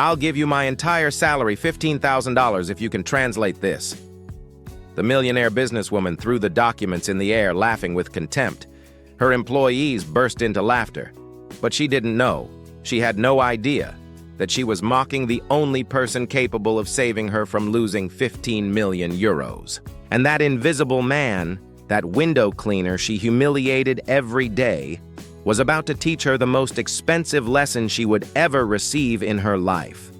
I'll give you my entire salary, $15,000, if you can translate this." The millionaire businesswoman threw the documents in the air, laughing with contempt. Her employees burst into laughter, but she didn't know, she had no idea, that she was mocking the only person capable of saving her from losing 15 million euros. And that invisible man, that window cleaner she humiliated every day, was about to teach her the most expensive lesson she would ever receive in her life.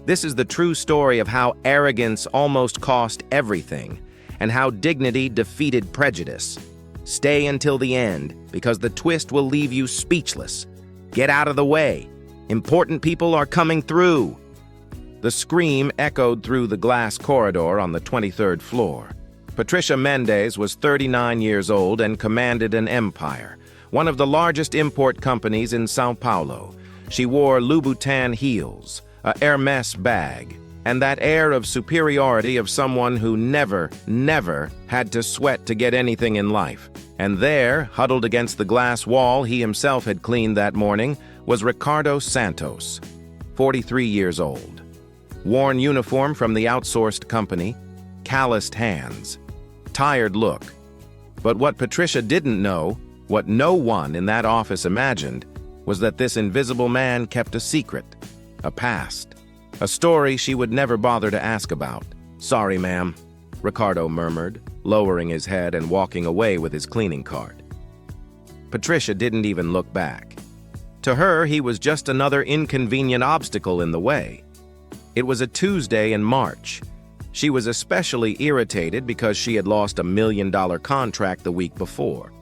This is the true story of how arrogance almost cost everything, and how dignity defeated prejudice. Stay until the end, because the twist will leave you speechless. Get out of the way. Important people are coming through. The scream echoed through the glass corridor on the 23rd floor. Patricia Mendez was 39 years old and commanded an empire, one of the largest import companies in São Paulo. She wore Louboutin heels, a Hermès bag, and that air of superiority of someone who never had to sweat to get anything in life. And there, huddled against the glass wall he himself had cleaned that morning, was Ricardo Santos, 43 years old. Worn uniform from the outsourced company, calloused hands, tired look. But what Patricia didn't know, what no one in that office imagined, was that this invisible man kept a secret, a past, a story she would never bother to ask about. "Sorry, ma'am," Ricardo murmured, lowering his head and walking away with his cleaning cart. Patricia didn't even look back. To her, he was just another inconvenient obstacle in the way. It was a Tuesday in March. She was especially irritated because she had lost $1 million contract the week before.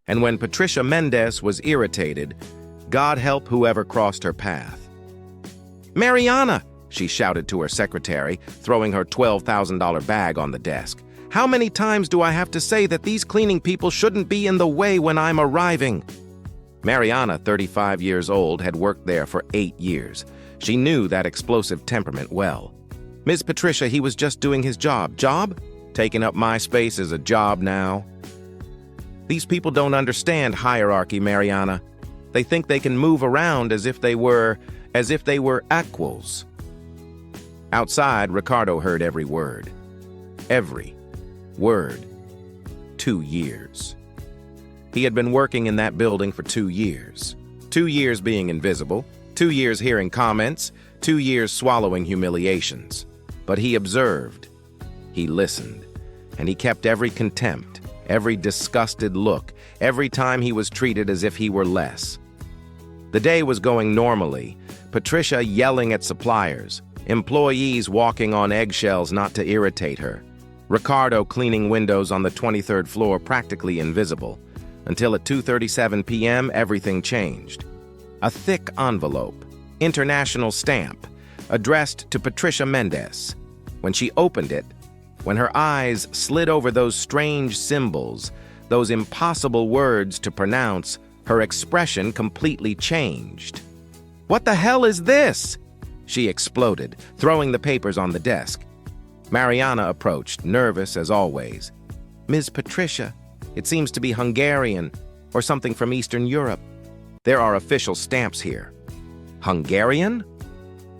And when Patricia Mendez was irritated, God help whoever crossed her path. "Mariana," she shouted to her secretary, throwing her $12,000 bag on the desk. "How many times do I have to say that these cleaning people shouldn't be in the way when I'm arriving?" Mariana, 35 years old, had worked there for 8 years. She knew that explosive temperament well. "Ms. Patricia, he was just doing his job." "Job? Taking up my space is a job now?" "These people don't understand hierarchy, Mariana. They think they can move around as if they were equals." Outside, Ricardo heard every word. Every word. 2 years. He had been working in that building for 2 years. 2 years being invisible, 2 years hearing comments, 2 years swallowing humiliations. But he observed, he listened, and he kept every contempt, every disgusted look, every time he was treated as if he were less. The day was going normally, Patricia yelling at suppliers, employees walking on eggshells not to irritate her, Ricardo cleaning windows on the 23rd floor practically invisible, until at 2:37 p.m. everything changed. A thick envelope, international stamp, addressed to Patricia Mendez. When she opened it, when her eyes slid over those strange symbols, those impossible words to pronounce, her expression completely changed. "What the hell is this?" she exploded, throwing the papers on the desk. Mariana approached, nervous as always. "Ms. Patricia, it seems to be Hungarian, or something from Eastern Europe. There are official stamps here." "Hungarian?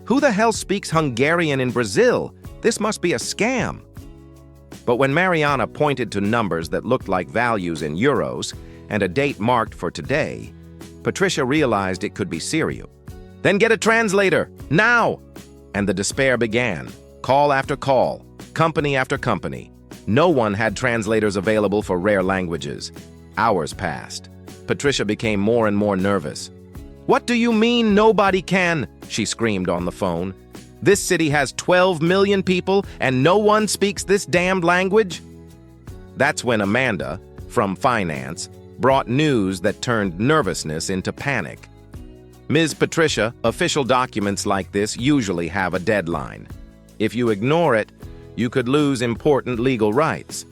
Who the hell speaks Hungarian in Brazil? This must be a scam." But when Mariana pointed to numbers that looked like values in euros and a date marked for today, Patricia realized it could be serious. "Then get a translator, now!" And the despair began. Call after call, company after company. No one had translators available for rare languages. Hours passed. Patricia became more and more nervous. "What do you mean nobody can?" she screamed on the phone. "This city has 12 million people and no one speaks this damned language?" That's when Amanda, from finance, brought news that turned nervousness into panic. "Ms. Patricia, official documents like this usually have a deadline. If you ignore it, you could lose important legal rights."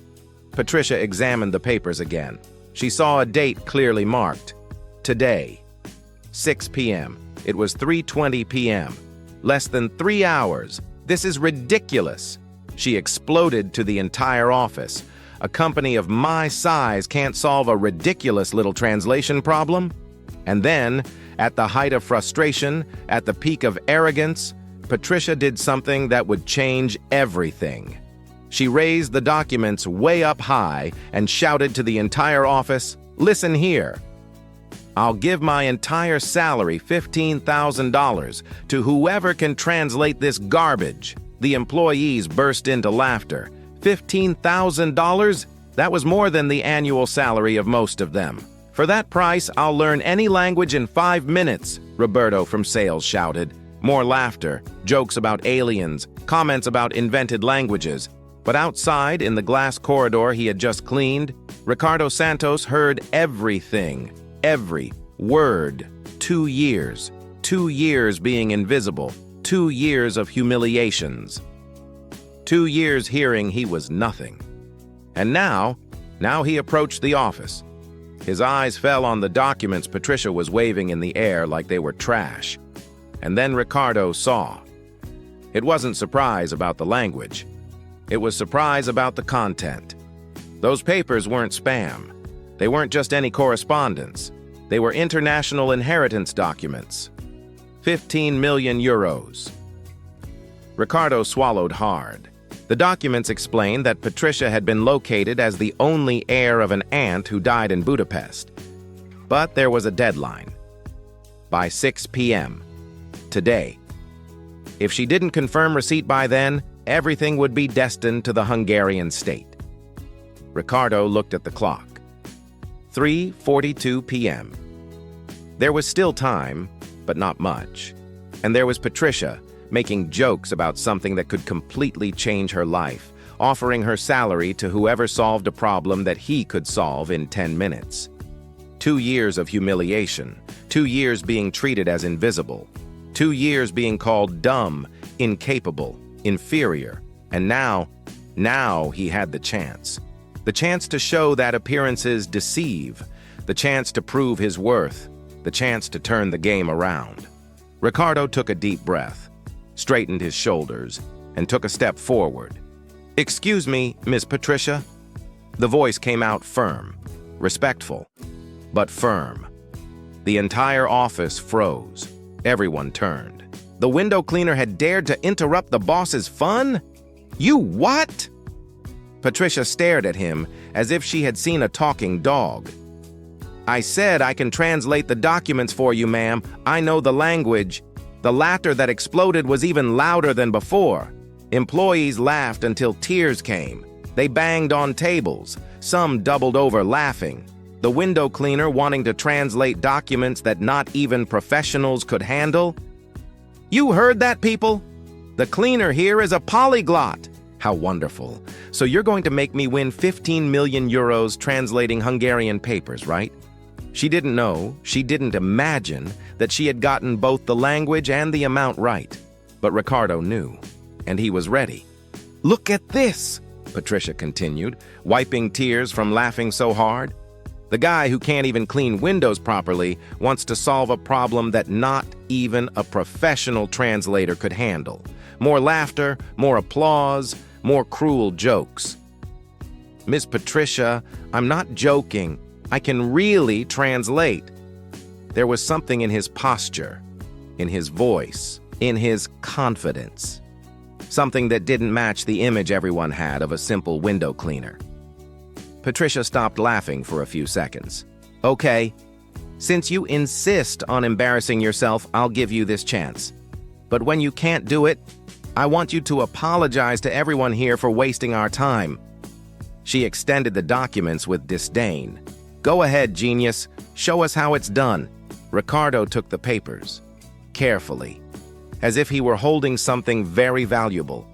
Patricia examined the papers again. She saw a date clearly marked. Today. 6 p.m. It was 3:20 p.m. Less than 3 hours. This is ridiculous. She exploded to the entire office. A company of my size can't solve a ridiculous little translation problem? And then, At the height of frustration, at the peak of arrogance, Patricia did something that would change everything. She raised the documents way up high and shouted to the entire office, "Listen here. I'll give my entire salary, $15,000, to whoever can translate this garbage." The employees burst into laughter. $15,000? That was more than the annual salary of most of them. "For that price, I'll learn any language in 5 minutes, Roberto from sales shouted. More laughter, jokes about aliens, comments about invented languages. But outside, in the glass corridor he had just cleaned, Ricardo Santos heard everything. Every word. 2 years. 2 years being invisible. 2 years of humiliations. 2 years hearing he was nothing. And now he approached the office. His eyes fell on the documents Patricia was waving in the air like they were trash. And then Ricardo saw. It wasn't surprise about the language. It was surprise about the content. Those papers weren't spam. They weren't just any correspondence. They were international inheritance documents. 15 million euros. Ricardo swallowed hard. The documents explained that Patricia had been located as the only heir of an aunt who died in Budapest. But there was a deadline. By 6 p.m. Today. If she didn't confirm receipt by then, everything would be destined to the Hungarian state. Ricardo looked at the clock. 3:42 p.m. There was still time, but not much. And there was Patricia, making jokes about something that could completely change her life, offering her salary to whoever solved a problem that he could solve in 10 minutes. 2 years of humiliation, 2 years being treated as invisible, 2 years being called dumb, incapable, inferior, and now he had the chance. The chance to show that appearances deceive, the chance to prove his worth, the chance to turn the game around. Ricardo took a deep breath, straightened his shoulders, and took a step forward. "Excuse me, Miss Patricia." The voice came out firm, respectful, but firm. The entire office froze. Everyone turned. The window cleaner had dared to interrupt the boss's fun? "You what?" Patricia stared at him as if she had seen a talking dog. "I said I can translate the documents for you, ma'am. I know the language." The laughter that exploded was even louder than before. Employees laughed until tears came. They banged on tables. Some doubled over laughing. The window cleaner wanting to translate documents that not even professionals could handle. "You heard that, people? The cleaner here is a polyglot." How wonderful. So you're going to make me win 15 million euros translating Hungarian papers, right? She didn't know, she didn't imagine that she had gotten both the language and the amount right. But Ricardo knew, and he was ready. "Look at this," Patricia continued, wiping tears from laughing so hard. The guy who can't even clean windows properly wants to solve a problem that not even a professional translator could handle. More laughter, more applause, more cruel jokes. "Miss Patricia, I'm not joking. I can really translate." There was something in his posture, in his voice, in his confidence. Something that didn't match the image everyone had of a simple window cleaner. Patricia stopped laughing for a few seconds. "Okay, since you insist on embarrassing yourself, I'll give you this chance. But when you can't do it, I want you to apologize to everyone here for wasting our time." She extended the documents with disdain. "Go ahead, genius. Show us how it's done." Ricardo took the papers, carefully, as if he were holding something very valuable.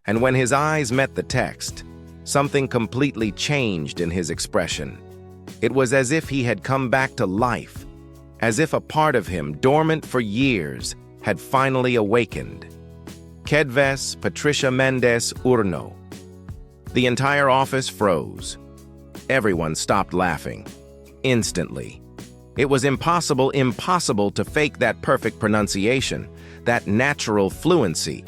And when his eyes met the text, something completely changed in his expression. It was as if he had come back to life, as if a part of him, dormant for years, had finally awakened. Kedves Patricia Mendes Urno. The entire office froze. Everyone stopped laughing. Instantly. It was impossible to fake that perfect pronunciation, that natural fluency.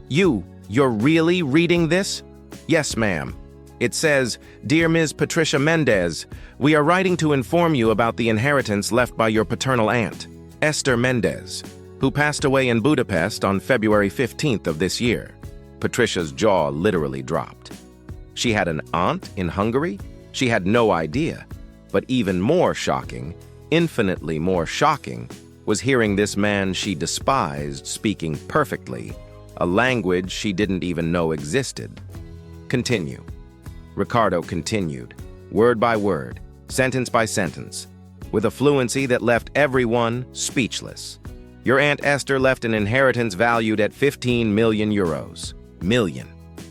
You're really reading this?" "Yes, ma'am. It says, 'Dear Ms. Patricia Mendes, we are writing to inform you about the inheritance left by your paternal aunt. Esther Mendez, who passed away in Budapest on February 15th of this year. Patricia's jaw literally dropped. She had an aunt in Hungary? She had no idea. But even more shocking, infinitely more shocking, was hearing this man she despised speaking perfectly, a language she didn't even know existed. Continue. Ricardo continued, word by word, sentence by sentence, with a fluency that left everyone speechless. Your Aunt Esther left an inheritance valued at 15 million euros. Million.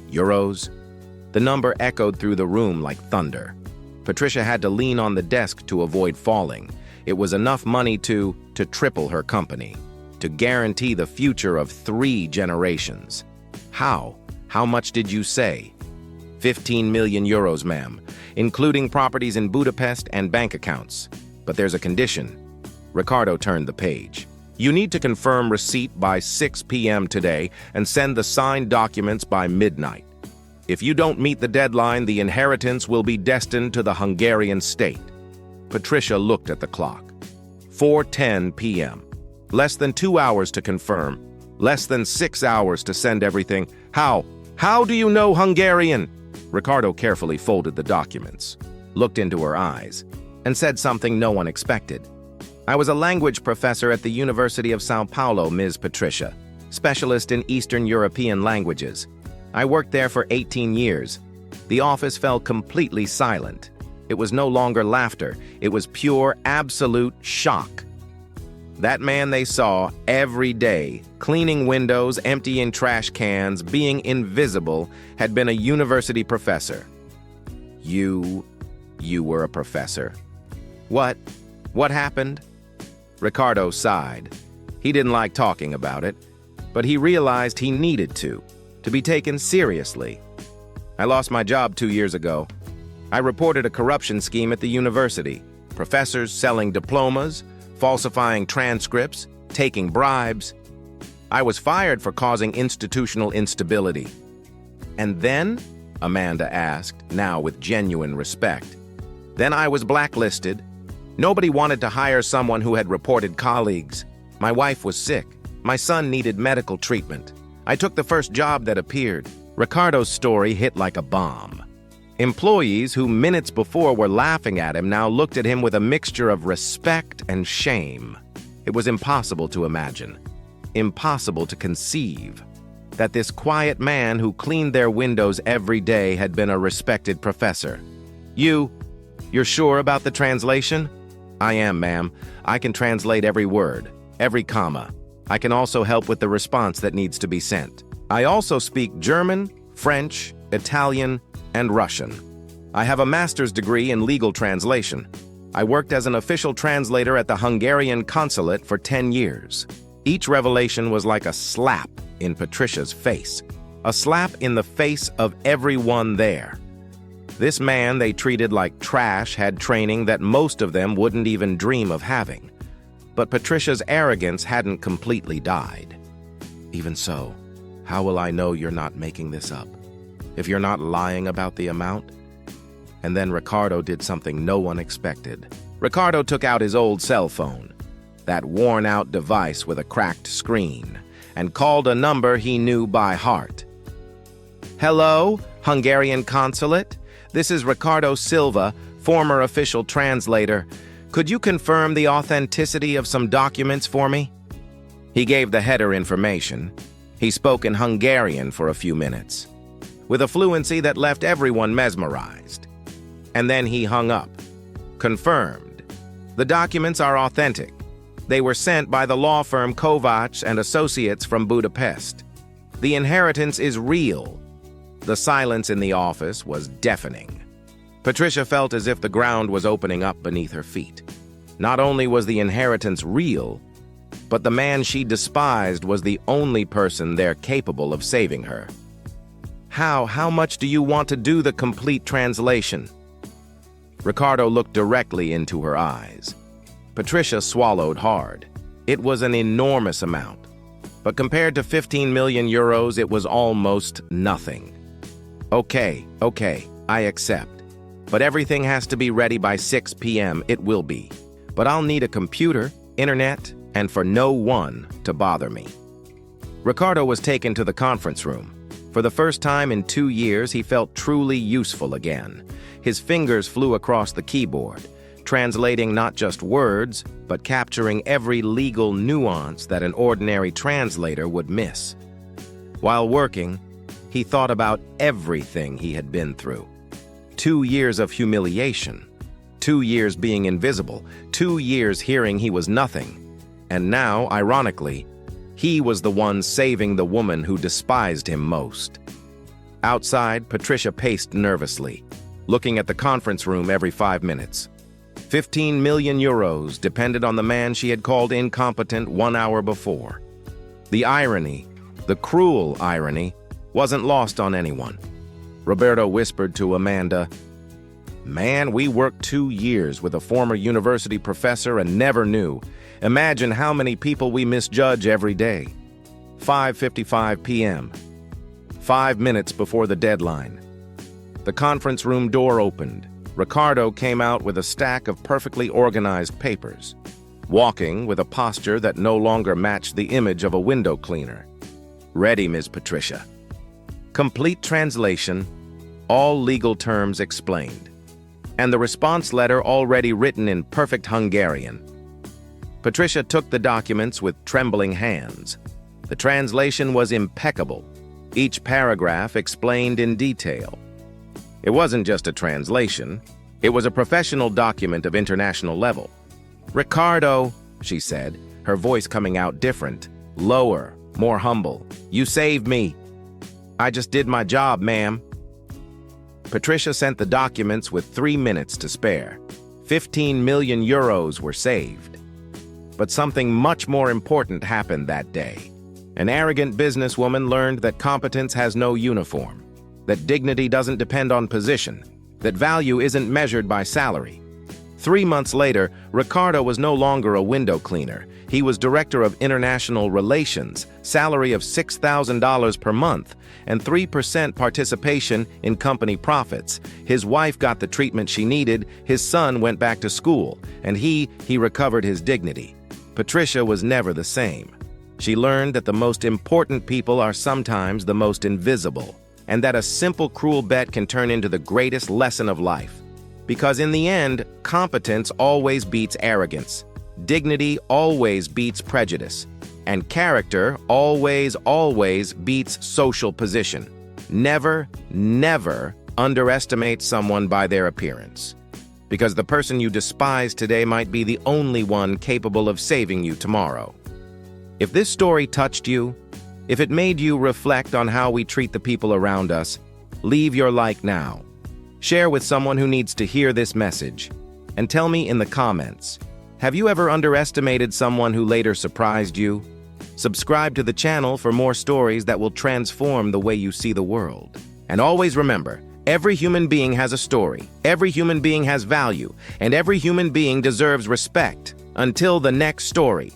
Euros? The number echoed through the room like thunder. Patricia had to lean on the desk to avoid falling. It was enough money to triple her company, to guarantee the future of 3 generations. How? How much did you say? 15 million euros, ma'am, including properties in Budapest and bank accounts. But there's a condition. Ricardo turned the page. You need to confirm receipt by 6 p.m. today and send the signed documents by midnight. If you don't meet the deadline, the inheritance will be destined to the Hungarian state. Patricia looked at the clock. 4:10 p.m. Less than 2 hours to confirm. Less than 6 hours to send everything. How? How do you know Hungarian? Ricardo carefully folded the documents, looked into her eyes, and said something no one expected. I was a language professor at the University of Sao Paulo, Ms. Patricia, specialist in Eastern European languages. I worked there for 18 years. The office fell completely silent. It was no longer laughter. It was pure, absolute shock. That man they saw every day, cleaning windows, emptying trash cans, being invisible, had been a university professor. You were a professor. What? What happened? Ricardo sighed. He didn't like talking about it, but he realized he needed to be taken seriously. I lost my job 2 years ago. I reported a corruption scheme at the university. Professors selling diplomas, falsifying transcripts, taking bribes. I was fired for causing institutional instability. And then? Amanda asked, now with genuine respect. Then I was blacklisted. Nobody wanted to hire someone who had reported colleagues. My wife was sick. My son needed medical treatment. I took the first job that appeared. Ricardo's story hit like a bomb. Employees who minutes before were laughing at him now looked at him with a mixture of respect and shame. It was impossible to imagine, impossible to conceive, that this quiet man who cleaned their windows every day had been a respected professor. You're sure about the translation? I am, ma'am. I can translate every word, every comma. I can also help with the response that needs to be sent. I also speak German, French, Italian, and Russian. I have a master's degree in legal translation. I worked as an official translator at the Hungarian consulate for 10 years. Each revelation was like a slap in Patricia's face, a slap in the face of everyone there. This man they treated like trash had training that most of them wouldn't even dream of having. But Patricia's arrogance hadn't completely died. Even so, how will I know you're not making this up? If you're not lying about the amount? And then Ricardo did something no one expected. Ricardo took out his old cell phone, that worn-out device with a cracked screen, and called a number he knew by heart. Hello, Hungarian consulate? This is Ricardo Silva, former official translator. Could you confirm the authenticity of some documents for me? He gave the header information. He spoke in Hungarian for a few minutes, with a fluency that left everyone mesmerized. And then he hung up. Confirmed. The documents are authentic. They were sent by the law firm Kovacs and Associates from Budapest. The inheritance is real. The silence in the office was deafening. Patricia felt as if the ground was opening up beneath her feet. Not only was the inheritance real, but the man she despised was the only person there capable of saving her. How much do you want to do the complete translation? Ricardo looked directly into her eyes. Patricia swallowed hard. It was an enormous amount, but compared to 15 million euros, it was almost nothing. Okay, I accept. But everything has to be ready by 6 p.m. It will be. But I'll need a computer, internet, and for no one to bother me. Ricardo was taken to the conference room. For the first time in 2 years, he felt truly useful again. His fingers flew across the keyboard, translating not just words, but capturing every legal nuance that an ordinary translator would miss. While working, he thought about everything he had been through. 2 years of humiliation, 2 years being invisible, 2 years hearing he was nothing. And now, ironically, he was the one saving the woman who despised him most. Outside, Patricia paced nervously, looking at the conference room every 5 minutes. 15 million euros depended on the man she had called incompetent 1 hour before. The irony, the cruel irony, wasn't lost on anyone. Roberto whispered to Amanda, "Man, we worked 2 years with a former university professor and never knew. Imagine how many people we misjudge every day." 5:55 p.m. 5 minutes before the deadline. The conference room door opened. Ricardo came out with a stack of perfectly organized papers, walking with a posture that no longer matched the image of a window cleaner. "Ready, Ms. Patricia." Complete translation, all legal terms explained, and the response letter already written in perfect Hungarian. Patricia took the documents with trembling hands. The translation was impeccable. Each paragraph explained in detail. It wasn't just a translation. It was a professional document of international level. "Ricardo," she said, her voice coming out different, lower, more humble. "You saved me. I just did my job, ma'am." Patricia sent the documents with 3 minutes to spare. 15 million euros were saved. But something much more important happened that day. An arrogant businesswoman learned that competence has no uniform, that dignity doesn't depend on position, that value isn't measured by salary. 3 months later, Ricardo was no longer a window cleaner. He was Director of International Relations, salary of $6,000 per month, and 3% participation in company profits. His wife got the treatment she needed, his son went back to school, and he recovered his dignity. Patricia was never the same. She learned that the most important people are sometimes the most invisible, and that a simple cruel bet can turn into the greatest lesson of life. Because in the end, competence always beats arrogance, dignity always beats prejudice, and character always beats social position. Never, never underestimate someone by their appearance, because the person you despise today might be the only one capable of saving you tomorrow. If this story touched you, if it made you reflect on how we treat the people around us, leave your like now. Share with someone who needs to hear this message, and tell me in the comments, have you ever underestimated someone who later surprised you? Subscribe to the channel for more stories that will transform the way you see the world. And always remember, every human being has a story, every human being has value, and every human being deserves respect. Until the next story.